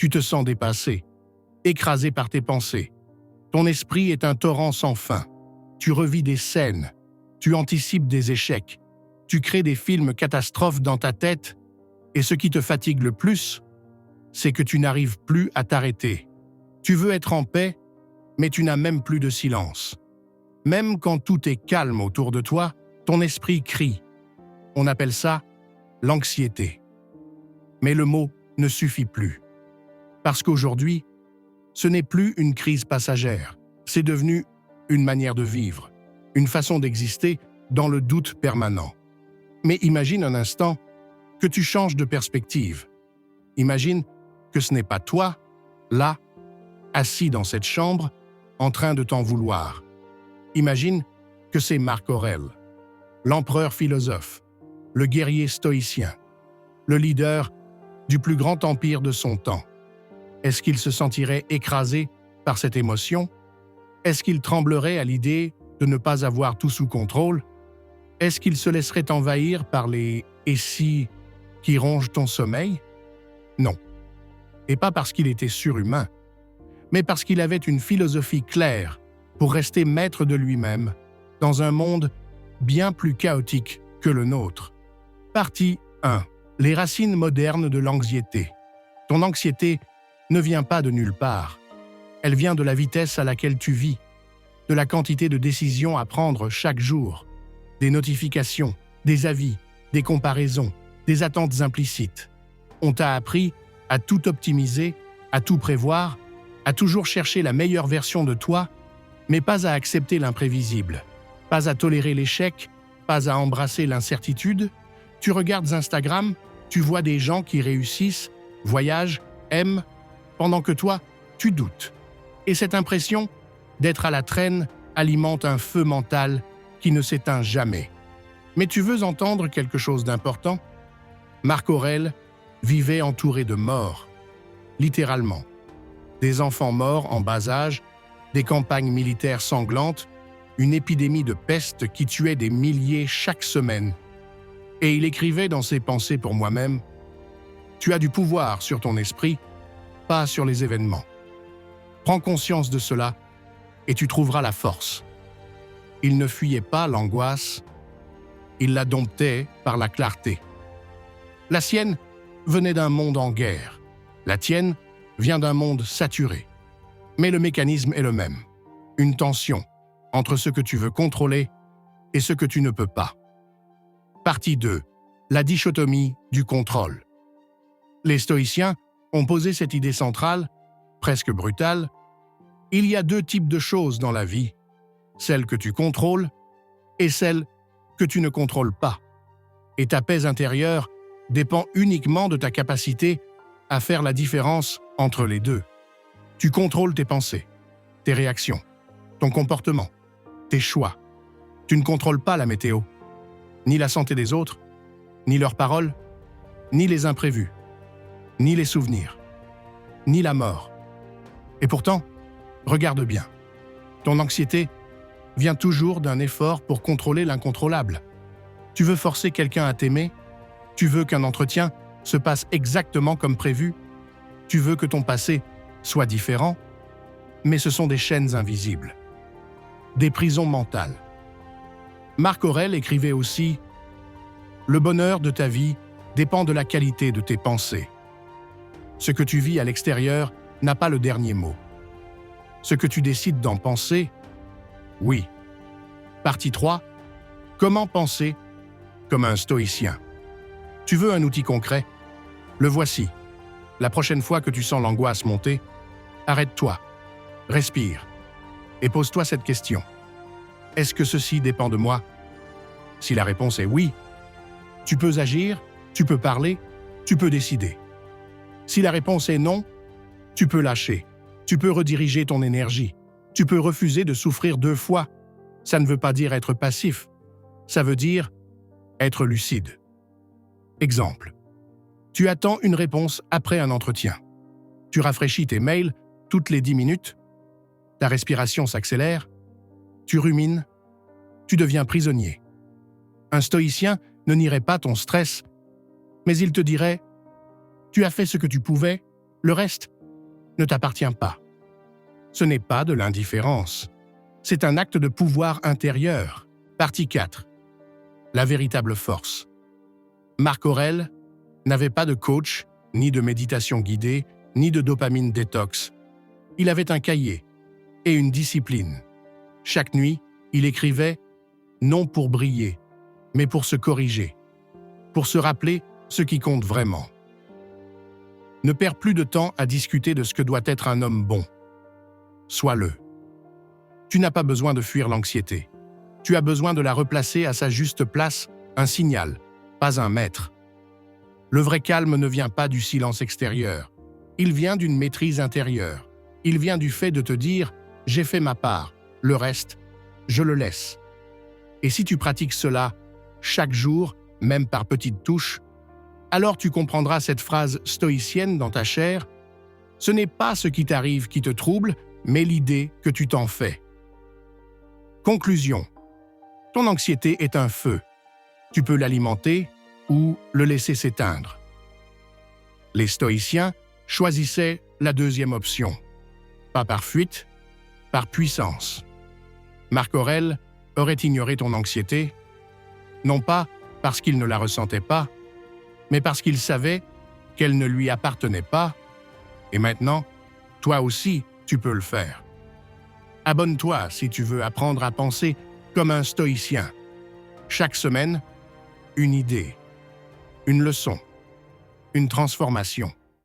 Tu te sens dépassé, écrasé par tes pensées. Ton esprit est un torrent sans fin. Tu revis des scènes, tu anticipes des échecs, tu crées des films catastrophes dans ta tête, et ce qui te fatigue le plus, c'est que tu n'arrives plus à t'arrêter. Tu veux être en paix, mais tu n'as même plus de silence. Même quand tout est calme autour de toi, ton esprit crie. On appelle ça l'anxiété. Mais le mot ne suffit plus. Parce qu'aujourd'hui, ce n'est plus une crise passagère, c'est devenu une manière de vivre, une façon d'exister dans le doute permanent. Mais imagine un instant que tu changes de perspective. Imagine que ce n'est pas toi, là, assis dans cette chambre, en train de t'en vouloir. Imagine que c'est Marc Aurèle, l'empereur philosophe, le guerrier stoïcien, le leader du plus grand empire de son temps. Est-ce qu'il se sentirait écrasé par cette émotion? Est-ce qu'il tremblerait à l'idée de ne pas avoir tout sous contrôle? Est-ce qu'il se laisserait envahir par les « et si » qui rongent ton sommeil? Non. Et pas parce qu'il était surhumain, mais parce qu'il avait une philosophie claire pour rester maître de lui-même dans un monde bien plus chaotique que le nôtre. Partie 1. Les racines modernes de l'anxiété. Ton anxiété ne vient pas de nulle part. Elle vient de la vitesse à laquelle tu vis, de la quantité de décisions à prendre chaque jour, des notifications, des avis, des comparaisons, des attentes implicites. On t'a appris à tout optimiser, à tout prévoir, à toujours chercher la meilleure version de toi, mais pas à accepter l'imprévisible, pas à tolérer l'échec, pas à embrasser l'incertitude. Tu regardes Instagram, tu vois des gens qui réussissent, voyagent, aiment, pendant que toi, tu doutes. Et cette impression d'être à la traîne alimente un feu mental qui ne s'éteint jamais. Mais tu veux entendre quelque chose d'important? Marc Aurèle vivait entouré de morts, littéralement. Des enfants morts en bas âge, des campagnes militaires sanglantes, une épidémie de peste qui tuait des milliers chaque semaine. Et il écrivait dans ses pensées pour moi-même « Tu as du pouvoir sur ton esprit, pas sur les événements. Prends conscience de cela et tu trouveras la force. » Il ne fuyait pas l'angoisse, il la domptait par la clarté. La sienne venait d'un monde en guerre, la tienne vient d'un monde saturé. Mais le mécanisme est le même, une tension entre ce que tu veux contrôler et ce que tu ne peux pas. Partie 2. La dichotomie du contrôle. Les stoïciens ont posé cette idée centrale, presque brutale. Il y a deux types de choses dans la vie, celles que tu contrôles et celles que tu ne contrôles pas. Et ta paix intérieure dépend uniquement de ta capacité à faire la différence entre les deux. Tu contrôles tes pensées, tes réactions, ton comportement, tes choix. Tu ne contrôles pas la météo, ni la santé des autres, ni leurs paroles, ni les imprévus, ni les souvenirs, ni la mort. Et pourtant, regarde bien. Ton anxiété vient toujours d'un effort pour contrôler l'incontrôlable. Tu veux forcer quelqu'un à t'aimer, tu veux qu'un entretien se passe exactement comme prévu, tu veux que ton passé soit différent, mais ce sont des chaînes invisibles, des prisons mentales. Marc Aurèle écrivait aussi « Le bonheur de ta vie dépend de la qualité de tes pensées. Ce que tu vis à l'extérieur n'a pas le dernier mot. Ce que tu décides d'en penser, oui. » Partie 3. Comment penser comme un stoïcien? Tu veux un outil concret? Le voici. La prochaine fois que tu sens l'angoisse monter, arrête-toi, respire et pose-toi cette question. Est-ce que ceci dépend de moi? Si la réponse est oui, tu peux agir, tu peux parler, tu peux décider. Si la réponse est non, tu peux lâcher, tu peux rediriger ton énergie, tu peux refuser de souffrir 2 fois. Ça ne veut pas dire être passif, ça veut dire être lucide. Exemple. Tu attends une réponse après un entretien. Tu rafraîchis tes mails toutes les 10 minutes, ta respiration s'accélère, tu rumines, tu deviens prisonnier. Un stoïcien ne nierait pas ton stress, mais il te dirait « Tu as fait ce que tu pouvais, Le reste ne t'appartient pas. Ce n'est pas de l'indifférence. C'est un acte de pouvoir intérieur. Partie 4. La véritable force. Marc Aurèle n'avait pas de coach, ni de méditation guidée, ni de dopamine détox. Il avait un cahier et une discipline. Chaque nuit, il écrivait, non pour briller, mais pour se corriger, pour se rappeler ce qui compte vraiment. Ne perds plus de temps à discuter de ce que doit être un homme bon. Sois-le. Tu n'as pas besoin de fuir l'anxiété. Tu as besoin de la replacer à sa juste place, un signal, pas un maître. Le vrai calme ne vient pas du silence extérieur. Il vient d'une maîtrise intérieure. Il vient du fait de te dire « j'ai fait ma part, le reste, je le laisse ». Et si tu pratiques cela chaque jour, même par petites touches, alors tu comprendras cette phrase stoïcienne dans ta chair « ce n'est pas ce qui t'arrive qui te trouble, mais l'idée que tu t'en fais ». Conclusion. Ton anxiété est un feu. Tu peux l'alimenter ou le laisser s'éteindre. Les stoïciens choisissaient la deuxième option. Pas par fuite, par puissance. Marc Aurèle aurait ignoré ton anxiété, non pas parce qu'il ne la ressentait pas, mais parce qu'il savait qu'elle ne lui appartenait pas, et maintenant, toi aussi, tu peux le faire. Abonne-toi si tu veux apprendre à penser comme un stoïcien. Chaque semaine, une idée, une leçon, une transformation.